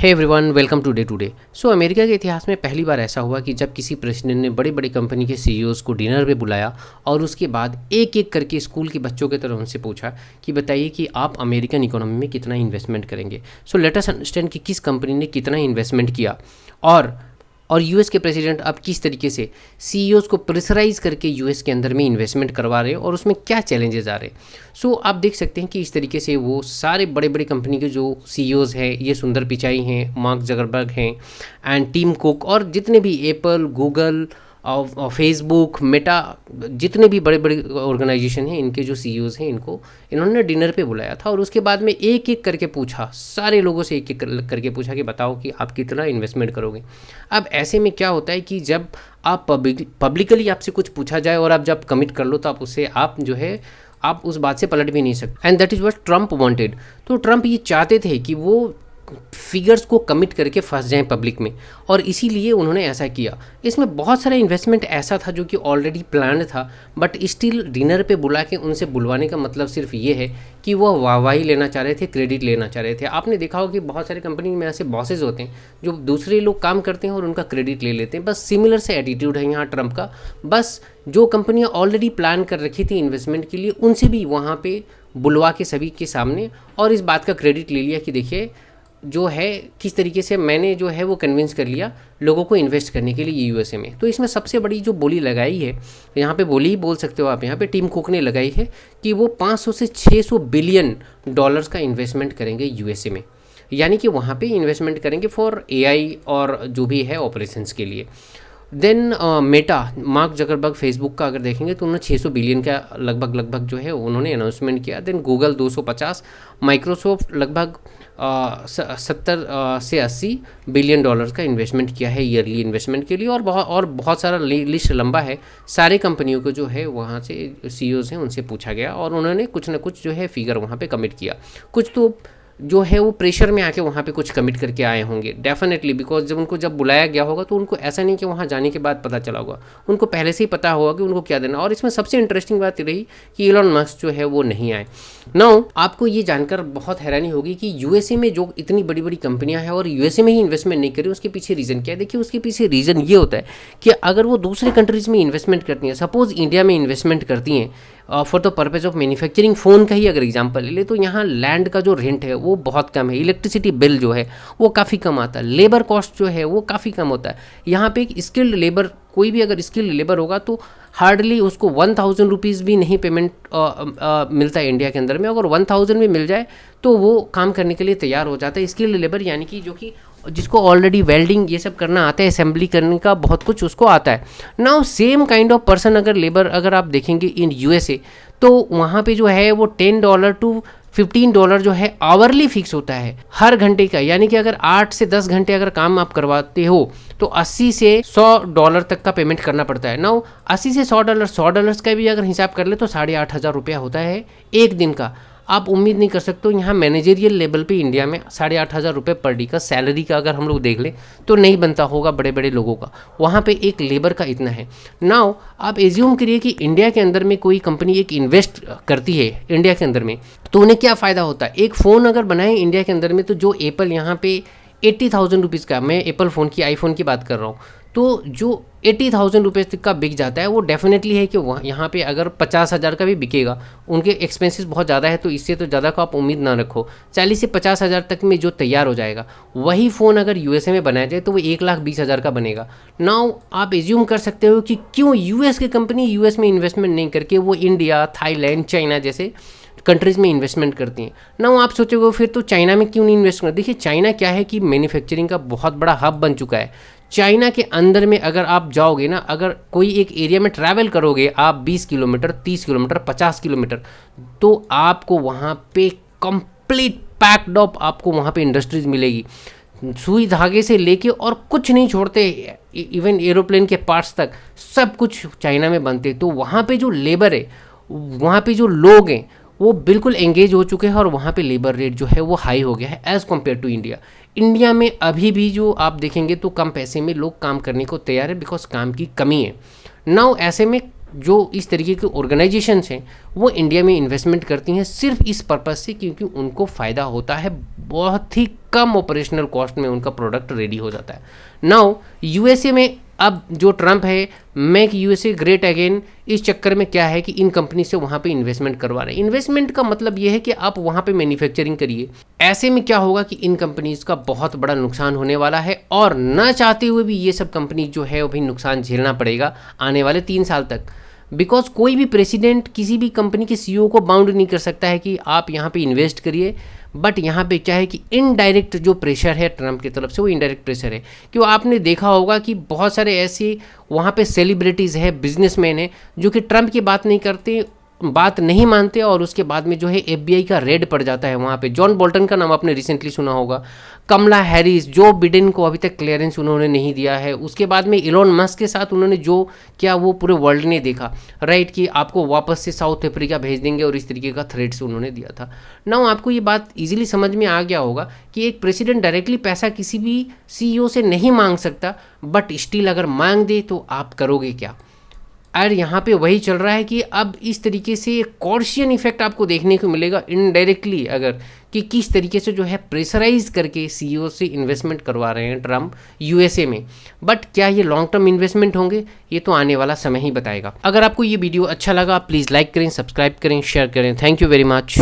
हे everyone, welcome today. So America के इतिहास में पहली बार ऐसा हुआ कि जब किसी प्रेसिडेंट ने बड़ी बड़ी कंपनी के सीईओज़ को डिनर पे बुलाया और उसके बाद एक एक करके स्कूल के बच्चों की तरह उनसे पूछा कि बताइए कि आप अमेरिकन इकोनॉमी में कितना इन्वेस्टमेंट करेंगे। सो लेट अस अंडरस्टैंड कि किस कंपनी ने कितना इन्वेस्टमेंट किया और यूएस के प्रेसिडेंट अब किस तरीके से सीईओज़ को प्रेशराइज करके यूएस के अंदर में इन्वेस्टमेंट करवा रहे हैं और उसमें क्या चैलेंजेस आ रहे हैं। सो आप देख सकते हैं कि इस तरीके से वो सारे बड़े बड़े कंपनी के जो सीईओज़ हैं, ये सुंदर पिचाई हैं, मार्क जकरबर्ग हैं एंड टिम कुक और जितने भी एप्पल, गूगल और फेसबुक, मेटा, जितने भी बड़े बड़े ऑर्गेनाइजेशन हैं, इनके जो सीईओज़ हैं, इन्होंने डिनर पे बुलाया था और उसके बाद में एक एक करके पूछा, सारे लोगों से एक एक करके पूछा कि बताओ कि आप कितना इन्वेस्टमेंट करोगे। अब ऐसे में क्या होता है कि जब आप पब्लिकली आपसे कुछ पूछा जाए और आप जब कमिट कर लो तो आप उस बात से पलट भी नहीं सकते। And that is what Trump wanted. तो ट्रम्प ये चाहते थे कि वो फिगर्स को कमिट करके फंस जाएं पब्लिक में और इसीलिए उन्होंने ऐसा किया। इसमें बहुत सारा इन्वेस्टमेंट ऐसा था जो कि ऑलरेडी प्लान्ड था, बट स्टिल डिनर पे बुला के उनसे बुलवाने का मतलब सिर्फ ये है कि वो वाहवाही लेना चाह रहे थे, क्रेडिट लेना चाह रहे थे। आपने देखा हो कि बहुत सारे कंपनी में ऐसे बॉसेज होते हैं जो दूसरे लोग काम करते हैं और उनका क्रेडिट ले लेते हैं। बस सिमिलर से एटीट्यूड है यहाँ ट्रम्प का। बस जो कंपनियाँ ऑलरेडी प्लान कर रखी थी इन्वेस्टमेंट के लिए, उनसे भी वहाँ पर बुलवा के सभी के सामने और इस बात का क्रेडिट ले लिया कि देखिए जो है किस तरीके से मैंने जो है वो कन्विंस कर लिया लोगों को इन्वेस्ट करने के लिए यूएसए में। तो इसमें सबसे बड़ी जो बोली लगाई है, यहाँ पे बोली ही बोल सकते हो आप, यहाँ पे टिम कुक ने लगाई है कि वो 500 से 600 बिलियन डॉलर्स का इन्वेस्टमेंट करेंगे यूएसए में। यानी कि वहाँ पे इन्वेस्टमेंट करेंगे फॉर एआई और जो भी है ऑपरेशंस के लिए। Then Meta, Mark Zuckerberg Facebook का अगर देखेंगे तो उन्होंने 600 बिलियन का लगभग जो है उन्होंने अनाउंसमेंट किया। देन गूगल 250, माइक्रोसॉफ्ट लगभग 70 से 80 बिलियन डॉलर्स का इन्वेस्टमेंट किया है ईयरली इन्वेस्टमेंट के लिए। और बहुत सारा लिस्ट लंबा है। सारे कंपनियों को जो है वहाँ से सीईओज़ हैं उनसे पूछा गया और उन्होंने कुछ ना कुछ जो है फिगर वहाँ पे कमिट किया। कुछ तो जो है वो प्रेशर में आके वहाँ पे कुछ कमिट करके आए होंगे डेफिनेटली, बिकॉज जब बुलाया गया होगा तो उनको ऐसा नहीं कि वहाँ जाने के बाद पता चला होगा, उनको पहले से ही पता होगा कि उनको क्या देना। और इसमें सबसे इंटरेस्टिंग बात ये रही कि इलॉन मस्क जो है वो नहीं आए। नाउ आपको ये जानकर बहुत हैरानी होगी कि यूएसए में जो इतनी बड़ी बड़ी कंपनियां हैं और यूएसए में ही इन्वेस्टमेंट नहीं करी, उसके पीछे रीज़न क्या है? देखिए, उसके पीछे रीज़न ये होता है कि अगर वो दूसरे कंट्रीज़ में इन्वेस्टमेंट करती हैं, सपोज इंडिया में इन्वेस्टमेंट करती हैं for the purpose of manufacturing, phone का ही अगर एग्जांपल ले ले तो यहाँ लैंड का जो रेंट है वो बहुत कम है, इलेक्ट्रिसिटी बिल जो है वो काफ़ी कम आता है, लेबर कॉस्ट जो है वो काफ़ी कम होता है। यहाँ पे एक स्किल्ड लेबर, कोई भी अगर स्किल्ड लेबर होगा तो हार्डली उसको 1000 रुपीज़ भी नहीं पेमेंट मिलता है इंडिया के अंदर में। अगर 1000 में मिल जाए तो वो काम करने के लिए तैयार हो जाता है। स्किल्ड लेबर यानी कि जो कि जिसको ऑलरेडी वेल्डिंग ये सब करना आता है, असेंबली करने का बहुत कुछ उसको आता है। Now same kind of person अगर आप देखेंगे इन यूएसए तो वहाँ पे जो है वो $10 to $15 जो है आवरली फिक्स होता है हर घंटे का। यानी कि अगर 8 से 10 घंटे अगर काम आप करवाते हो तो 80 से $100 तक का पेमेंट करना पड़ता है। नाउ 80 से $100 का भी अगर हिसाब कर ले तो 8,500 रुपया होता है एक दिन का। आप उम्मीद नहीं कर सकते हो यहाँ मैनेजरियल लेवल पे इंडिया में 8,500 रुपये पर डे का सैलरी का अगर हम लोग देख लें तो नहीं बनता होगा बड़े बड़े लोगों का। वहाँ पे एक लेबर का इतना है। नाउ आप एज्यूम करिए कि इंडिया के अंदर में कोई कंपनी एक इन्वेस्ट करती है इंडिया के अंदर में, तो उन्हें क्या फ़ायदा होता है? एक फ़ोन अगर बनाए इंडिया के अंदर में तो जो एप्पल यहाँ पे 80,000 रुपीज़ का, मैं एप्पल फ़ोन की, आईफोन की बात कर रहा हूँ, तो जो 80,000 रुपीज़ तक का बिक जाता है वो डेफिनेटली है कि वहाँ यहाँ पे अगर 50,000 का भी बिकेगा, उनके एक्सपेंसेस बहुत ज़्यादा है तो इससे तो ज़्यादा को आप उम्मीद ना रखो। 40 से 50,000 तक में जो तैयार हो जाएगा वही फ़ोन अगर यूएसए में बनाया जाए तो वो 1,20,000 का बनेगा। नाउ आप एज्यूम कर सकते हो कि क्यों यूएस की कंपनी यूएस में इन्वेस्टमेंट नहीं करके वो इंडिया, थाईलैंड, चाइना जैसे कंट्रीज़ में इन्वेस्टमेंट करती हैं। ना आप सोचोगे फिर तो चाइना में क्यों नहीं इन्वेस्ट करना? देखिए, चाइना क्या है कि मैन्युफैक्चरिंग का बहुत बड़ा हब बन चुका है। चाइना के अंदर में अगर आप जाओगे ना, अगर कोई एक एरिया में ट्रैवल करोगे आप 20 किलोमीटर, 30 किलोमीटर, 50 किलोमीटर, तो आपको वहाँ पे कंप्लीट पैक्ड अप आपको वहाँ पे इंडस्ट्रीज़ मिलेगी। सुई धागे से लेके और कुछ नहीं छोड़ते, इवन एरोप्लेन के पार्ट्स तक सब कुछ चाइना में बनते। तो वहाँ पे जो लेबर है, वहाँ पे जो लोग हैं वो बिल्कुल एंगेज हो चुके हैं और वहाँ पे लेबर रेट जो है वो हाई हो गया है as compare to India. India में अभी भी जो आप देखेंगे तो कम पैसे में लोग काम करने को तैयार है बिकॉज काम की कमी है। नाउ ऐसे में जो इस तरीके के ऑर्गेनाइजेशंस हैं वो इंडिया में इन्वेस्टमेंट करती हैं सिर्फ इस पर्पज़ से क्योंकि उनको फ़ायदा होता है, बहुत ही कम ऑपरेशनल कॉस्ट में उनका प्रोडक्ट रेडी हो जाता है। नाउ यूएसए में अब जो ट्रम्प है, मेक यूएसए ग्रेट अगेन, इस चक्कर में क्या है कि इन कंपनी से वहाँ पे इन्वेस्टमेंट करवा रहे हैं। इन्वेस्टमेंट का मतलब ये है कि आप वहाँ पे मैन्युफैक्चरिंग करिए। ऐसे में क्या होगा कि इन कंपनीज़ का बहुत बड़ा नुकसान होने वाला है और न चाहते हुए भी ये सब कंपनी जो है वो भी नुकसान झेलना पड़ेगा आने वाले 3 साल तक। बिकॉज कोई भी प्रेसिडेंट किसी भी कंपनी के सीईओ को बाउंड नहीं कर सकता है कि आप यहाँ पे इन्वेस्ट करिए, बट यहाँ पे क्या है कि इनडायरेक्ट जो प्रेशर है ट्रम्प की तरफ से वो इनडायरेक्ट प्रेशर है। क्यों आपने देखा होगा कि बहुत सारे ऐसे वहाँ पे सेलिब्रिटीज़ है, बिजनेसमैन है जो कि ट्रम्प की बात नहीं मानते और उसके बाद में जो है FBI का रेड पड़ जाता है वहाँ पे। जॉन बोल्टन का नाम आपने रिसेंटली सुना होगा, कमला हैरिस, जो बिडेन को अभी तक क्लियरेंस उन्होंने नहीं दिया है, उसके बाद में इलॉन मस्क के साथ उन्होंने जो किया वो पूरे वर्ल्ड ने देखा, राइट, कि आपको वापस से साउथ अफ्रीका भेज देंगे और इस तरीके का थ्रेट्स उन्होंने दिया था। नाउ आपको ये बात इजीली समझ में आ गया होगा कि एक प्रेसिडेंट डायरेक्टली पैसा किसी भी CEO से नहीं मांग सकता, बट स्टिल अगर मांग दे तो आप करोगे क्या। और यहाँ पे वही चल रहा है कि अब इस तरीके से कॉर्शियन इफेक्ट आपको देखने को मिलेगा इनडायरेक्टली, अगर कि किस तरीके से जो है प्रेशराइज करके CEO से इन्वेस्टमेंट करवा रहे हैं ट्रम्प यूएसए में। बट क्या ये लॉन्ग टर्म इन्वेस्टमेंट होंगे, ये तो आने वाला समय ही बताएगा। अगर आपको ये वीडियो अच्छा लगा प्लीज़ लाइक करें, सब्सक्राइब करें, शेयर करें। Thank you very much.